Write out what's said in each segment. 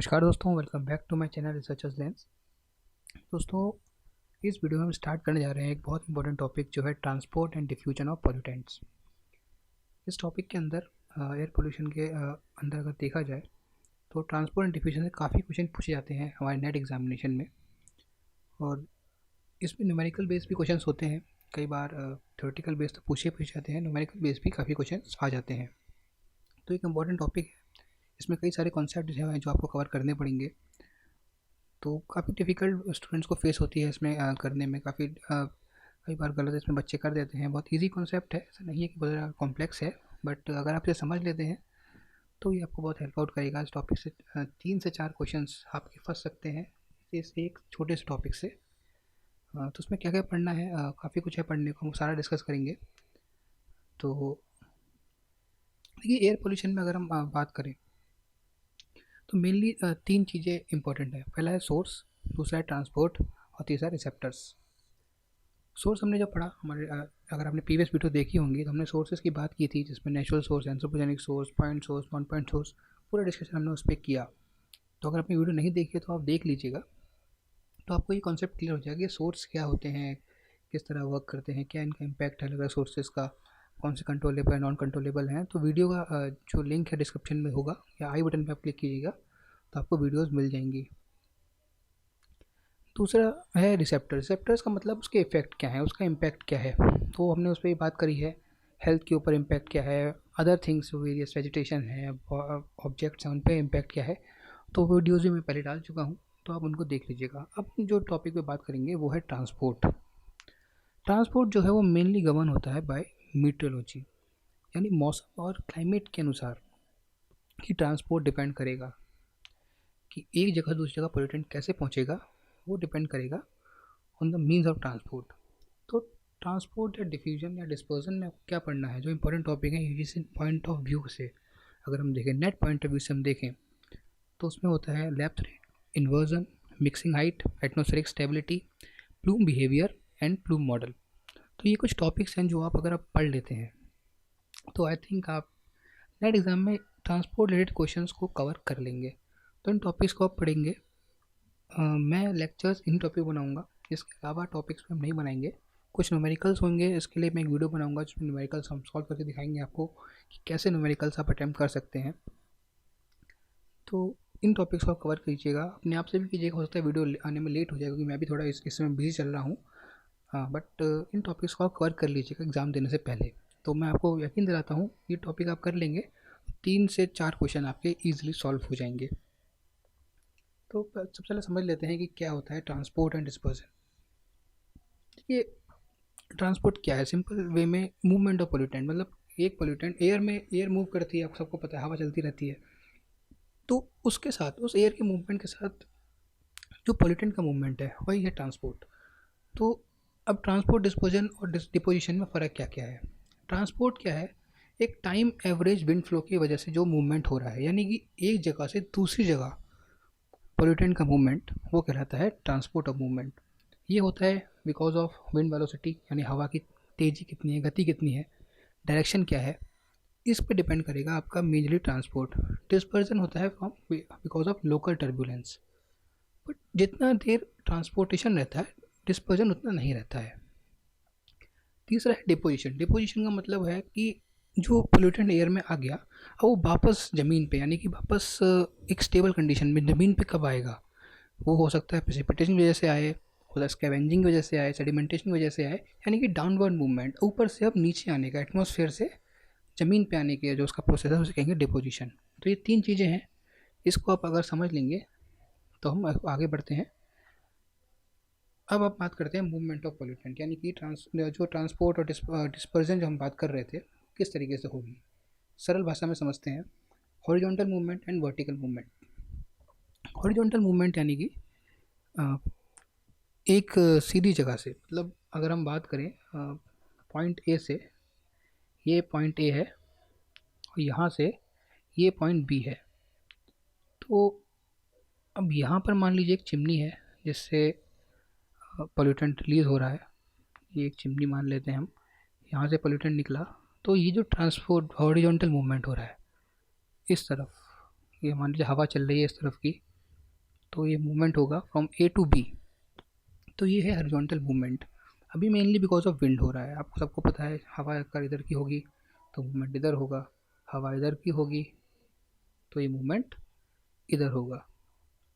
नमस्कार दोस्तों, welcome back to my channel researchers lens. दोस्तों, इस वीडियो में हम स्टार्ट करने जा रहे हैं एक बहुत इंपॉर्टेंट टॉपिक जो है transport and diffusion of pollutants. इस टॉपिक के अंदर एयर पोल्यूशन के अंदर अगर देखा जाए तो ट्रांसपोर्ट एंड डिफ्यूजन से काफ़ी क्वेश्चन पूछे जाते हैं हमारे नेट एग्जामिनेशन में, और इसमें न्यूमेरिकल बेस भी क्वेश्चन होते हैं। कई बार थ्योरेटिकल बेस तो पूछे जाते हैं, न्यूमेरिकल बेस भी काफ़ी क्वेश्चन आ जाते हैं। तो एक इम्पॉर्टेंट टॉपिक है, इसमें कई सारे कॉन्सेप्ट हैं जो आपको कवर करने पड़ेंगे। तो काफ़ी डिफ़िकल्ट स्टूडेंट्स को फेस होती है इसमें करने में। कई बार गलत इसमें बच्चे कर देते हैं। बहुत इजी कॉन्सेप्ट है, ऐसा नहीं है कि बहुत ज़्यादा कॉम्प्लेक्स है, बट अगर आप इसे समझ लेते हैं तो ये आपको बहुत हेल्प आउट करेगा। इस टॉपिक से 3 से 4 क्वेश्चंस आपके फंस सकते हैं इस एक छोटे से टॉपिक से। तो उसमें क्या क्या पढ़ना है, काफ़ी कुछ है पढ़ने को, हम सारा डिस्कस करेंगे। तो देखिए, एयर पोल्यूशन में अगर हम बात करें तो मेनली 3 चीज़ें इंपॉर्टेंट है। पहला है सोर्स, दूसरा है ट्रांसपोर्ट और तीसरा रिसेप्टर्स। सोर्स हमने जो पढ़ा हमारे अगर आपने प्रीवियस वीडियो देखी होंगी तो हमने सोर्सेज की बात की थी, जिसमें natural source, anthropogenic source, point source, non point source, पूरा डिस्कशन हमने उस पर किया। तो अगर आपने वीडियो नहीं देखी है तो आप देख लीजिएगा, तो आपको ये कॉन्सेप्ट क्लियर हो जाएगा कि सोर्स क्या होते हैं, किस तरह वर्क करते हैं, क्या इनका इम्पैक्ट है अलग अलग सोर्सेज का, कौन से कंट्रोलेबल है, नॉन कंट्रोलेबल हैं। तो वीडियो का जो लिंक है डिस्क्रिप्शन में होगा या आई बटन पर आप क्लिक कीजिएगा तो आपको वीडियोज़ मिल जाएंगी। दूसरा है रिसेप्टर। रिसेप्टर्स का मतलब उसके इफ़ेक्ट क्या है, उसका इम्पैक्ट क्या है, तो हमने उस पर बात करी है। हेल्थ के ऊपर इम्पैक्ट क्या है, अदर थिंग्स वेरियस वेजिटेशन है, ऑब्जेक्ट्स हैं, उन पर इम्पैक्ट क्या है। तो वीडियोज़ भी मैं पहले डाल चुका हूँ, तो आप उनको देख लीजिएगा। अब जो टॉपिक पे बात करेंगे वो है ट्रांसपोर्ट। ट्रांसपोर्ट जो है वो मेनली गवर्न होता है बाय मीटरोलॉजी, यानी मौसम और क्लाइमेट के अनुसार कि ट्रांसपोर्ट डिपेंड करेगा कि एक जगह दूसरी जगह पोल्यूटेंट कैसे पहुँचेगा। वो डिपेंड करेगा on the means of transport. तो ट्रांसपोर्ट या डिफ्यूजन या डिस्पर्जन में क्या पढ़ना है, जो इंपॉर्टेंट टॉपिक है यूजीसी पॉइंट ऑफ व्यू से अगर हम देखें, नेट पॉइंट ऑफ व्यू से हम देखें तो उसमें होता है left rate, inversion, mixing height, atmospheric stability, plume behaviour and plume model. तो ये कुछ टॉपिक्स हैं जो अगर आप पढ़ लेते हैं तो आई थिंक आप नेट एग्जाम में ट्रांसपोर्ट रिलेटेड क्वेश्चंस को कवर कर लेंगे। तो इन टॉपिक्स को आप पढ़ेंगे। मैं लेक्चर्स इन टॉपिक बनाऊंगा, इसके अलावा टॉपिक्स पे हम नहीं बनाएंगे। कुछ न्यूमेरिकल्स होंगे, इसके लिए मैं एक वीडियो बनाऊंगा जिसमें न्यूमेरिकल्स हम सॉल्व करके दिखाएंगे आपको कि कैसे न्यूमेरिकल्स आप अटैम्प्ट कर सकते हैं। तो इन टॉपिक्स को आप कवर कीजिएगा, अपने आप से भी कीजिएगा। हो सकता है वीडियो आने में लेट हो जाए क्योंकि मैं भी थोड़ा इसमें बिजी चल रहा हूँ। हाँ, बट इन टॉपिक्स को आप कवर कर लीजिएगा एग्ज़ाम देने से पहले। तो मैं आपको यकीन दिलाता हूँ ये टॉपिक आप कर लेंगे, 3 से 4 क्वेश्चन आपके ईजिली सॉल्व हो जाएंगे। तो सबसे पहले समझ लेते हैं कि क्या होता है ट्रांसपोर्ट एंड डिस्पर्जन। देखिए, ट्रांसपोर्ट क्या है, सिंपल वे में मूवमेंट ऑफ पोल्यूटेंट। मतलब एक पोल्यूटेंट एयर मूव करती है, आप सबको पता है, हवा चलती रहती है। तो उसके साथ, उस एयर के मूवमेंट के साथ जो पोल्यूटेंट का मूवमेंट है वही है ट्रांसपोर्ट। तो अब ट्रांसपोर्ट, डिस्पोजन और डिपोजिशन में फ़र्क क्या क्या है। ट्रांसपोर्ट क्या है, एक टाइम एवरेज विंड फ्लो की वजह से जो मूवमेंट हो रहा है, यानी कि एक जगह से दूसरी जगह पोल्यूटेंट का मूवमेंट, वो कहलाता है ट्रांसपोर्ट ऑफ मूवमेंट। ये होता है बिकॉज ऑफ विंड वेलोसिटी, यानी हवा की तेज़ी कितनी है, गति कितनी है, डायरेक्शन क्या है, इस पे डिपेंड करेगा आपका मेजरली ट्रांसपोर्ट। डिस्पर्जन होता है from because of local turbulence. But जितना देर ट्रांसपोर्टेशन रहता है, डिस्पर्जन उतना नहीं रहता है। तीसरा है डिपोजिशन। डिपोजिशन का मतलब है कि जो पोल्यूटेंट एयर में आ गया, अब वो वापस ज़मीन पे, यानी कि वापस एक स्टेबल कंडीशन में ज़मीन पे कब आएगा। वो हो सकता है प्रेसिपिटेशन की वजह से आए, हो सकता है स्कैवेंजिंग की वजह से आए, सेडिमेंटेशन की वजह से आए, यानी कि डाउनवर्ड मूवमेंट, ऊपर से अब नीचे आने का, एटमॉस्फेयर से ज़मीन पे आने के जो उसका प्रोसेस है उसे कहेंगे डिपोजिशन। तो ये 3 चीज़ें हैं, इसको आप अगर समझ लेंगे तो हम आगे बढ़ते हैं। अब आप बात करते हैं मूवमेंट ऑफ पोल्यूटेंट, यानी कि जो ट्रांसपोर्ट और डिस्पर्जन जो हम बात कर रहे थे किस तरीके से होगी। सरल भाषा में समझते हैं, horizontal movement and vertical movement. Horizontal movement यानी कि एक सीधी जगह से, मतलब अगर हम बात करें पॉइंट ए से, ये पॉइंट ए है और यहाँ से ये पॉइंट बी है। तो अब यहाँ पर मान लीजिए एक चिमनी है जिससे पोल्यूटेंट रिलीज़ हो रहा है। ये एक चिमनी मान लेते हैं हम, यहाँ से पोल्यूटेंट निकला, तो ये जो ट्रांसपोर्ट हॉरिजॉन्टल मूवमेंट हो रहा है इस तरफ, ये मान लीजिए हवा चल रही है इस तरफ की, तो ये मूवमेंट होगा फ्रॉम ए टू बी, तो ये है हॉरिजॉन्टल मूवमेंट। अभी मेनली बिकॉज ऑफ विंड हो रहा है, आपको सबको पता है हवा अगर इधर की होगी तो मूवमेंट इधर होगा, हवा इधर की होगी तो ये मूवमेंट इधर होगा।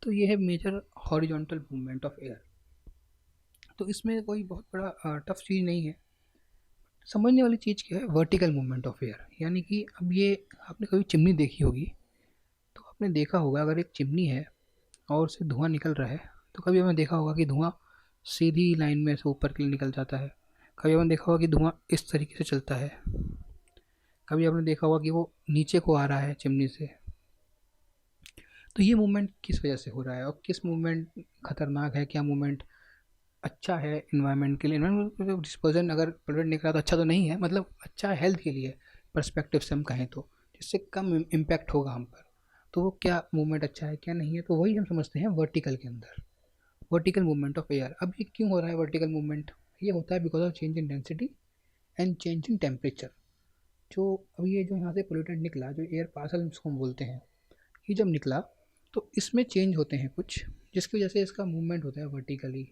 तो ये है major horizontal movement of air. तो इसमें कोई बहुत बड़ा टफ चीज़ नहीं है। समझने वाली चीज़ क्या है, वर्टिकल मूवमेंट ऑफ एयर। यानी कि अब ये आपने कभी चिमनी देखी होगी, तो आपने देखा होगा अगर एक चिमनी है और उससे धुआं निकल रहा है, तो कभी आपने देखा होगा कि धुआं सीधी लाइन में से ऊपर के लिए निकल जाता है, कभी आपने देखा होगा कि धुआं इस तरीके से चलता है, कभी आपने देखा होगा कि वो नीचे को आ रहा है चिमनी से। तो ये मूवमेंट किस वजह से हो रहा है और किस मूवमेंट खतरनाक है, क्या मूवमेंट अच्छा है इन्वायरमेंट के लिए। इन्वायरमेंट डिस्पर्जन अगर पोल्यूट निकला तो अच्छा तो नहीं है, मतलब अच्छा है हेल्थ के लिए पर्सपेक्टिव से हम कहें तो, जिससे कम इम्पैक्ट होगा हम पर। तो वो क्या मूवमेंट अच्छा है क्या नहीं है, तो वही हम समझते हैं वर्टिकल के अंदर, वर्टिकल मूवमेंट ऑफ एयर। अब ये क्यों हो रहा है वर्टिकल मूवमेंट, ये होता है because of change in density and change in temperature. जो अब ये जो यहाँ से पोल्यूटेंट निकला, जो एयर पार्सल जिसको हम बोलते हैं, ये जब निकला तो इसमें चेंज होते हैं कुछ, जिसकी वजह से इसका मूवमेंट होता है वर्टिकली,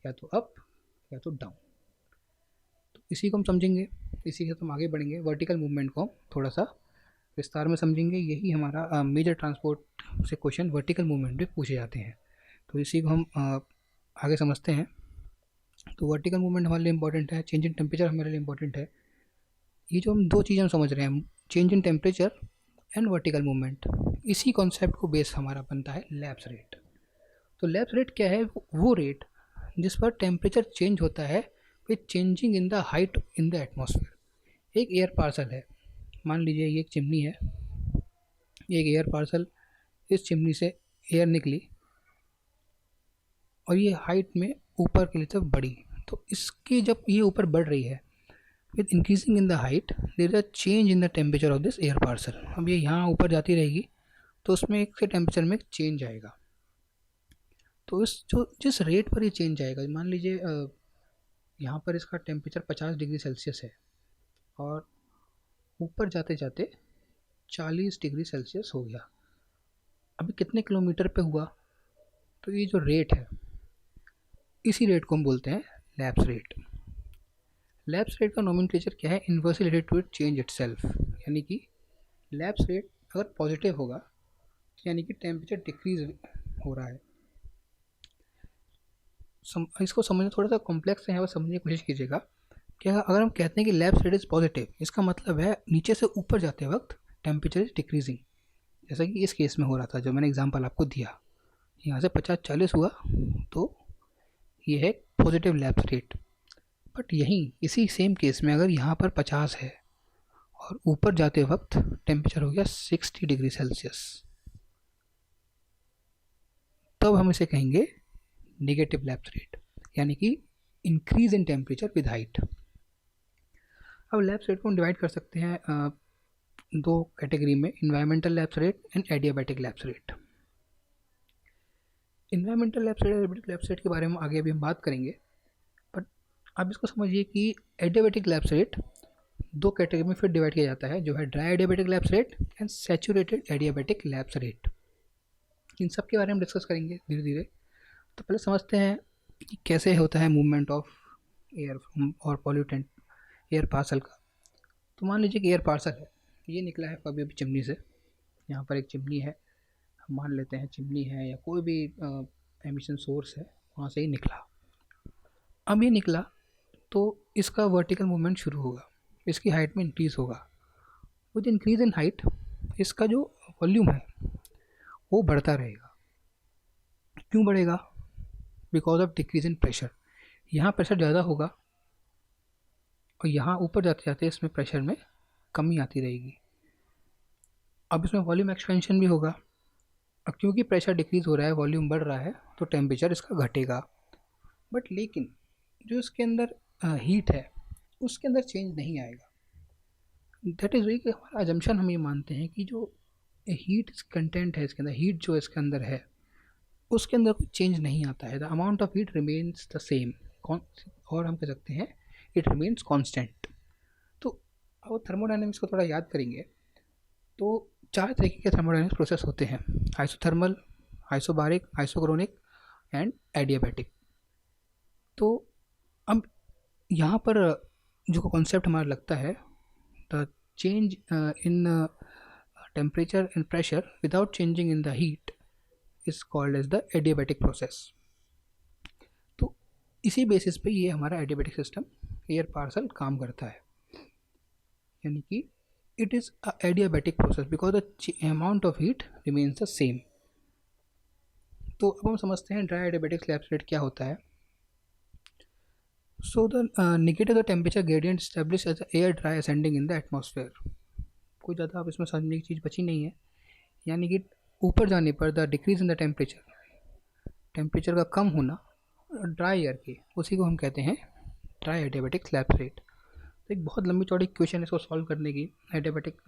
या तो अप या तो डाउन। तो इसी को हम समझेंगे, इसी से हम आगे बढ़ेंगे, वर्टिकल मूवमेंट को हम थोड़ा सा विस्तार में समझेंगे। यही हमारा मेजर ट्रांसपोर्ट से क्वेश्चन वर्टिकल मूवमेंट भी पूछे जाते हैं, तो इसी को हम आगे समझते हैं। तो वर्टिकल मूवमेंट हमारे लिए इंपॉर्टेंट है, चेंज इन टेम्परेचर हमारे लिए इंपॉर्टेंट है। ये जो हम दो चीज़ें हम समझ रहे हैं, change in temperature and vertical movement, इसी कॉन्सेप्ट को बेस हमारा बनता है लैप्स रेट। तो लैप्स रेट क्या है, वो रेट जिस पर टेम्परेचर चेंज होता है with changing in the height in the atmosphere. एक एयर पार्सल है, मान लीजिए ये एक चिमनी है, एक एयर पार्सल, इस चिमनी से एयर निकली और ये हाइट में ऊपर की तरफ बढ़ी, तो इसकी जब ये ऊपर बढ़ रही है with increasing in the height there is a change in the temperature of this air parcel. अब ये यहाँ ऊपर जाती रहेगी तो उसमें एक से टेम्परेचर में चेंज आएगा। तो इस जो जिस रेट पर ये चेंज आएगा, मान लीजिए यहाँ पर इसका टेम्परेचर 50 डिग्री सेल्सियस है और ऊपर जाते जाते 40 डिग्री सेल्सियस हो गया। अभी कितने किलोमीटर पे हुआ, तो ये जो रेट है इसी रेट को हम बोलते हैं लैप्स रेट। लैप्स रेट का नोमेनक्लेचर क्या है, inversely related to it change itself. यानी कि लैप्स रेट अगर पॉजिटिव होगा यानी कि टेम्परेचर डिक्रीज हो रहा है। इसको समझना थोड़ा सा कॉम्प्लेक्स है, बस समझने की कोशिश कीजिएगा। क्या अगर हम कहते हैं कि लैप्स रेट इज़ पॉजिटिव, इसका मतलब है नीचे से ऊपर जाते वक्त टेम्परेचर इज डिक्रीजिंग, जैसा कि इस केस में हो रहा था जो मैंने एग्जांपल आपको दिया, यहाँ से 50-40 हुआ तो ये है पॉजिटिव लैप्स रेट। बट यहीं इसी सेम केस में अगर यहाँ पर 50 है और ऊपर जाते वक्त टेम्परेचर हो गया 60 डिग्री सेल्सियस, तब हम इसे कहेंगे नेगेटिव लैप्स रेट, यानी कि increase in temperature with height. अब लैप्स रेट को हम डिवाइड कर सकते हैं दो कैटेगरी में, environmental lapse rate and adiabatic lapse rate. Environmental lapse rate, adiabatic lapse rate के बारे में आगे अभी हम बात करेंगे, बट आप इसको समझिए कि एडियाबैटिक लैप्स रेट दो कैटेगरी में फिर डिवाइड किया जाता है, जो है dry adiabatic lapse rate and saturated adiabatic lapse rate. इन सब के बारे में डिस्कस करेंगे धीरे धीरे। तो पहले समझते हैं कि कैसे होता है मूवमेंट ऑफ एयर और पॉल्यूटेंट एयर पार्सल का। तो मान लीजिए कि एयर पार्सल है, ये निकला है अभी अभी चिमनी से, यहाँ पर एक चिमनी है, हम मान लेते हैं चिमनी है या कोई भी एमिशन सोर्स है, वहाँ से ही निकला। अब ये निकला तो इसका वर्टिकल मूवमेंट शुरू होगा, इसकी हाइट में इंक्रीज़ होगा। विद इंक्रीज इन हाइट इसका जो वॉल्यूम है वो बढ़ता रहेगा। क्यों बढ़ेगा, because of decrease in pressure. यहाँ प्रेशर ज़्यादा होगा और यहाँ ऊपर जाते जाते इसमें प्रेशर में कमी आती रहेगी। अब इसमें वॉल्यूम एक्सपेंशन भी होगा, अब क्योंकि प्रेशर डिक्रीज हो रहा है, वॉल्यूम बढ़ रहा है, तो टेम्परेचर इसका घटेगा। बट लेकिन जो इसके अंदर हीट है उसके अंदर चेंज नहीं आएगा। दैट इज़ वही कि हमारा अजम्पशन हम ये मानते हैं कि जो हीट कंटेंट है इसके अंदर, हीट जो इसके अंदर है उसके अंदर कोई चेंज नहीं आता है, the amount of heat remains the same, और हम कह सकते हैं इट रिमेन्स कांस्टेंट। तो अब थर्मोडायनेमिक्स को थोड़ा याद करेंगे तो 4 तरीके के थर्मोडायनेमिक्स प्रोसेस होते हैं, isothermal, isobaric, isochronic and adiabatic. तो अब यहाँ पर जो कॉन्सेप्ट हमारा लगता है, the change in temperature and pressure without changing in the heat is called as the adiabatic process. तो इसी बेसिस पे ये हमारा एडियाबैटिक सिस्टम एयर पार्सल काम करता है, यानी कि it is a adiabatic process because the amount of heat remains the same. तो अब हम समझते हैं ड्राई एडियाबैटिक स्लैब्स रेट क्या होता है। So the negative the temperature gradient establish as air dry ascending in the atmosphere. कोई ज़्यादा अब इसमें समझने की चीज़ बची नहीं है, यानी कि ऊपर जाने पर the decrease in the temperature का कम होना ड्राई एयर के, उसी को हम कहते हैं ड्राई एडियाबैटिक स्लैब्स रेट। तो एक बहुत लंबी चौड़ी क्वेश्चन है इसको सॉल्व करने की, एडियाबैटिक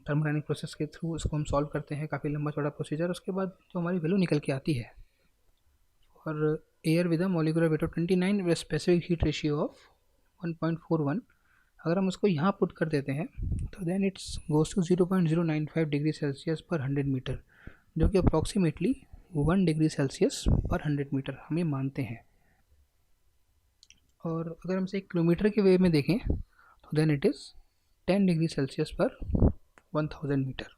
थर्मोडायनेमिक प्रोसेस के थ्रू इसको हम सॉल्व करते हैं, काफ़ी लंबा चौड़ा प्रोसीजर। उसके बाद जो हमारी वैल्यू निकल के आती है, और air with a molecular weight of 29 with specific heat ratio of 1.41, अगर हम उसको यहाँ पुट कर देते हैं तो then it's goes to 0.095 degree Celsius per 100 metre, जो कि approximately 1 degree Celsius per 100 metre हम ये मानते हैं। और अगर हम इसे किलोमीटर के वे में देखें तो then it is 10 degree Celsius per 1000 metre.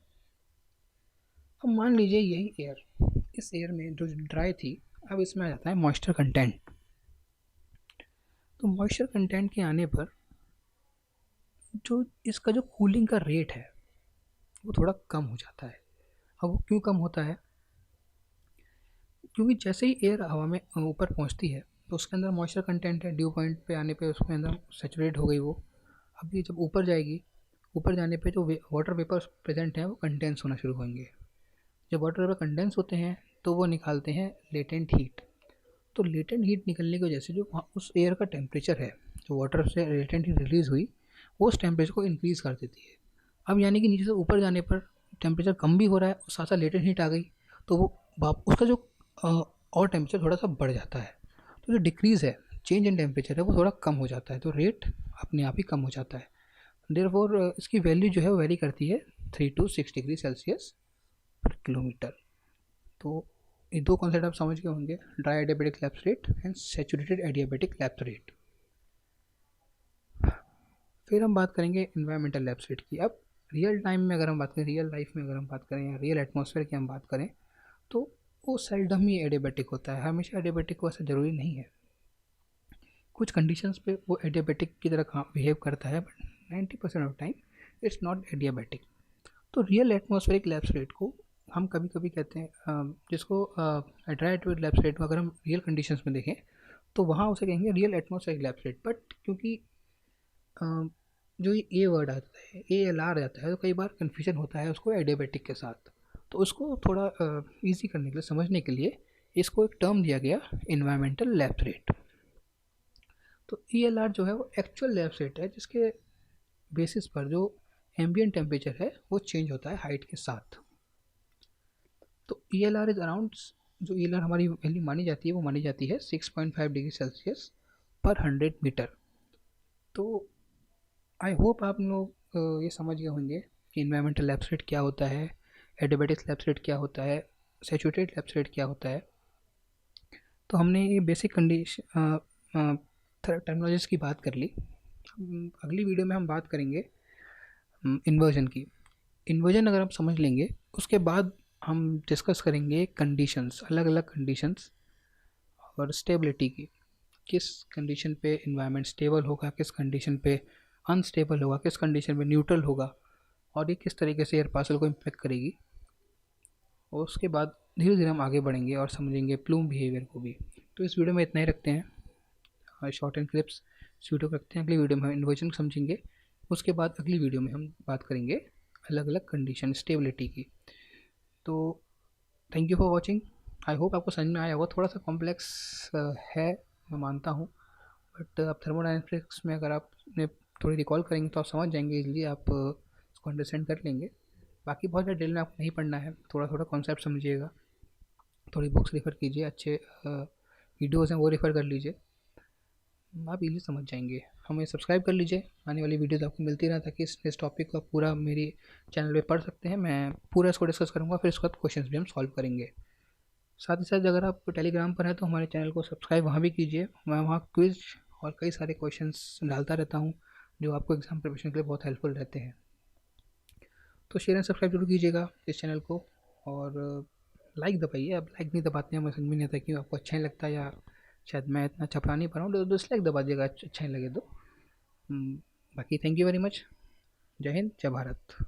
अब मान लीजिए यही एयर, इस एयर में जो ड्राई थी, अब इसमें आ जाता है मॉइस्चर कंटेंट। तो मॉइस्चर कंटेंट के आने पर जो इसका जो कूलिंग का रेट है वो थोड़ा कम हो जाता है। अब वो क्यों कम होता है? क्योंकि जैसे ही एयर हवा में ऊपर पहुंचती है तो उसके अंदर मॉइस्चर कंटेंट है, ड्यू पॉइंट पे आने पे उसके अंदर सेचुरेट हो गई वो। अब ये जब ऊपर जाएगी, ऊपर जाने पे जो वाटर वेपर प्रेजेंट हैं वो कंडेंस होना शुरू होंगे। जब वाटर वेपर कंडेंस होते हैं तो वो निकालते हैं लेटेंट हीट। तो लेटेंट हीट निकलने की वजह से जो उस एयर का टेम्परेचर है, जो वाटर से लेटेंट हीट रिलीज़ हुई, वो उस टेम्परेचर को इंक्रीज़ कर देती है। अब यानी कि नीचे से ऊपर जाने पर टेम्परेचर कम भी हो रहा है और साथ साथ लेटेंट हीट आ गई, तो वो उसका जो और टेम्परेचर थोड़ा सा बढ़ जाता है। तो जो डिक्रीज़ है, चेंज इन टेम्परेचर है, वो थोड़ा कम हो जाता है, तो रेट अपने आप ही कम हो जाता है। देयरफॉर इसकी वैल्यू जो है वो वेरी करती है 3 to 6 डिग्री सेल्सियस पर किलोमीटर। तो ये दो कॉन्सेप्ट आप समझ गए होंगे, dry adiabatic lapse rate and saturated adiabatic lapse rate. फिर हम बात करेंगे इन्वायरमेंटल लैप्स रेट की। अब रियल टाइम में अगर हम बात करें, रियल लाइफ में अगर हम बात करें या रियल एटमॉस्फेयर की हम बात करें, तो वो सेल्डम ही एडियाबैटिक होता है। हमेशा एडियाबैटिक को ऐसा ज़रूरी नहीं है, कुछ कंडीशंस पे वो एडियाबैटिक की तरह बिहेव करता है, but 90% of time it's not adiabatic. तो रियल एटमॉस्फेरिक लैप्स रेट को हम कभी कभी कहते हैं, जिसको ड्राई एडियाबैटिक लैप्स रेट को अगर हम रियल कंडीशंस में देखें तो वहाँ उसे कहेंगे real atmospheric lapse rate. But क्योंकि जो ये वर्ड आता है, ALR आता है, तो कई बार कन्फ्यूजन होता है उसको एडियाबैटिक के साथ। तो उसको थोड़ा ईजी करने के लिए, समझने के लिए, इसको एक टर्म दिया गया, इन्वायरमेंटल लैप्स रेट। तो ELR जो है वो एक्चुअल लैप्स रेट है, जिसके बेसिस पर जो एम्बियंट टेम्परेचर है वो चेंज होता है हाइट के साथ। तो ELR इज अराउंड, जो ELR हमारी वैल्यू मानी जाती है वो मानी जाती है 6.5 डिग्री सेल्सियस पर 100 मीटर। तो आई होप आप लोग ये समझ गए होंगे कि इन्वायरमेंटल लैप्स रेट क्या होता है, एडियाबैटिक लैप्स रेट क्या होता है, सैचुरेटेड लैप्स रेट क्या होता है। तो हमने ये बेसिक कंडीशन टर्मिनोलॉजीज की बात कर ली। अगली वीडियो में हम बात करेंगे इन्वर्जन की। इन्वर्जन अगर हम समझ लेंगे, उसके बाद हम डिस्कस करेंगे कंडीशंस, अलग अलग कंडीशंस और स्टेबिलिटी की, किस कंडीशन पे इन्वायरमेंट स्टेबल होगा, किस कंडीशन पे अनस्टेबल होगा, किस कंडीशन में न्यूट्रल होगा, और ये किस तरीके से एयर पार्सल को इम्पैक्ट करेगी। और उसके बाद धीरे धीरे हम आगे बढ़ेंगे और समझेंगे प्लूम बिहेवियर को भी। तो इस वीडियो में इतना ही रखते हैं, शॉर्ट एंड क्लिप्स इस वीडियो को रखते हैं। अगली वीडियो में हम इन्वर्जन समझेंगे, उसके बाद अगली वीडियो में हम बात करेंगे अलग अलग कंडीशन स्टेबिलिटी की। तो thank you for watching. I hope आपको समझ में आया होगा। थोड़ा सा कॉम्प्लेक्स है, मैं मानता हूँ, बट आप थर्मोडायनेमिक्स में अगर आपने थोड़ी रिकॉल करेंगे तो आप समझ जाएंगे इजीली, आप उसको अंडरस्टैंड कर लेंगे। बाकी बहुत ज़्यादा डिटेल में आपको नहीं पढ़ना है, थोड़ा थोड़ा कॉन्सेप्ट समझिएगा, थोड़ी बुक्स रेफ़र कीजिए, अच्छे वीडियोज़ हैं वो रेफ़र कर लीजिए। आप इजीली समझ जाएंगे। हमें सब्सक्राइब कर लीजिए, आने वाली वीडियोस आपको मिलती रहे, ताकि इस टॉपिक को आप पूरा मेरे चैनल पे पढ़ सकते हैं। मैं पूरा इसको डिस्कस करूँगा, फिर उसके बाद क्वेश्चंस भी हम सॉल्व करेंगे। साथ ही साथ अगर आप टेलीग्राम पर हैं तो हमारे चैनल को सब्सक्राइब वहाँ भी कीजिए। मैं वहाँ क्विज और कई सारे क्वेश्चंस डालता रहता हूँ, जो आपको एग्ज़ाम प्रिपरेशन के लिए बहुत हेल्पफुल रहते हैं। तो शेयर एंड सब्सक्राइब जरूर कीजिएगा इस चैनल को, और लाइक दबाइए। अब लाइक नहीं दबाते हैं, हमें समझ में नहीं आता कि आपको अच्छा नहीं लगता, या शायद मैं इतना चपड़ा नहीं पा रहा हूँ, तो डिसलाइक दबा दिएगा अच्छा नहीं लगे तो। बाकी थैंक यू वेरी मच। जय हिंद, जय भारत।